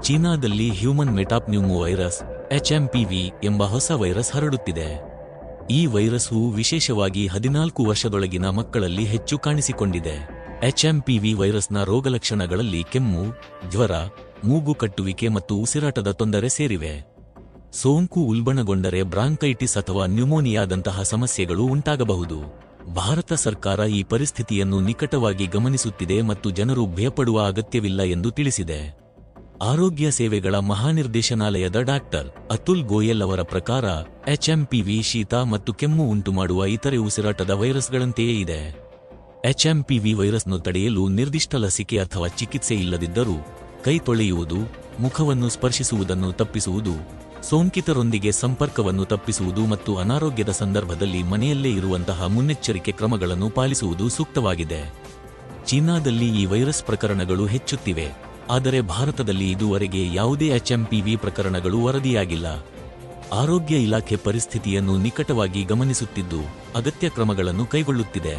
ಚೀನಾದಲ್ಲಿ human metapneumo virus HMPV ಎಂಬ ಹೊಸ ವೈರಸ್ ಹರಡುತ್ತಿದೆ. ಈ ವೈರಸ್ವು ವಿಶೇಷವಾಗಿ 14 ವರ್ಷದೊಳಗಿನ ಮಕ್ಕಳಲ್ಲಿ ಹೆಚ್ಚು ಕಾಣಿಸಿಕೊಂಡಿದೆ. HMPV ವೈರಸ್ನ ರೋಗಲಕ್ಷಣಗಳಲ್ಲಿ ಕೆಮ್ಮು, ಜ್ವರ, ಮೂಗು ಕಟ್ಟುವಿಕೆ ಮತ್ತು ಉಸಿರಾಟದ ತೊಂದರೆ ಸೇರಿವೆ. ಸೋಂಕು ಉಲ್ಬಣಗೊಂಡರೆ ಬ್ರಾಂಕೈಟಿಸ್ ಅಥವಾ ನ್ಯೂಮೋನಿಯಾದಂತಹ ಸಮಸ್ಯೆಗಳು ಉಂಟಾಗಬಹುದು. ಭಾರತ ಸರ್ಕಾರ ಈ ಪರಿಸ್ಥಿತಿಯನ್ನು ನಿಕಟವಾಗಿ ಗಮನಿಸುತ್ತಿದೆ ಮತ್ತು ಜನರು ಭಯಪಡುವ ಅಗತ್ಯವಿಲ್ಲ ಎಂದು ತಿಳಿಸಿದೆ. ಆರೋಗ್ಯ ಸೇವೆಗಳ ಮಹಾನಿರ್ದೇಶನಾಲಯದ ಡಾಕ್ಟರ್ ಅತುಲ್ ಗೋಯಲ್ ಅವರ ಪ್ರಕಾರ HMPV ಶೀತ ಮತ್ತು ಕೆಮ್ಮು ಉಂಟುಮಾಡುವ ಇತರೆ ಉಸಿರಾಟದ ವೈರಸ್ಗಳಂತೆಯೇ ಇದೆ. HMPV ವೈರಸ್ನ್ನು ತಡೆಯಲು ನಿರ್ದಿಷ್ಟ ಲಸಿಕೆ ಅಥವಾ ಚಿಕಿತ್ಸೆ ಇಲ್ಲದಿದ್ದರೂ ಕೈ ತೊಳೆಯುವುದು, ಮುಖವನ್ನು ಸ್ಪರ್ಶಿಸುವುದನ್ನು ತಪ್ಪಿಸುವುದು, ಸೋಂಕಿತರೊಂದಿಗೆ ಸಂಪರ್ಕವನ್ನು ತಪ್ಪಿಸುವುದು ಮತ್ತು ಅನಾರೋಗ್ಯದ ಸಂದರ್ಭದಲ್ಲಿ ಮನೆಯಲ್ಲೇ ಇರುವಂತಹ ಮುನ್ನೆಚ್ಚರಿಕೆ ಕ್ರಮಗಳನ್ನು ಪಾಲಿಸುವುದು ಸೂಕ್ತವಾಗಿದೆ. ಚೀನಾದಲ್ಲಿ ಈ ವೈರಸ್ ಪ್ರಕರಣಗಳು ಹೆಚ್ಚುತ್ತಿವೆ, ಆದರೆ ಭಾರತದಲ್ಲಿ ಇದುವರೆಗೆ ಯಾವುದೇ HMPV ಪ್ರಕರಣಗಳು ವರದಿಯಾಗಿಲ್ಲ. ಆರೋಗ್ಯ ಇಲಾಖೆ ಪರಿಸ್ಥಿತಿಯನ್ನು ನಿಕಟವಾಗಿ ಗಮನಿಸುತ್ತಿದ್ದು ಅಗತ್ಯ ಕ್ರಮಗಳನ್ನು ಕೈಗೊಳ್ಳುತ್ತಿದೆ.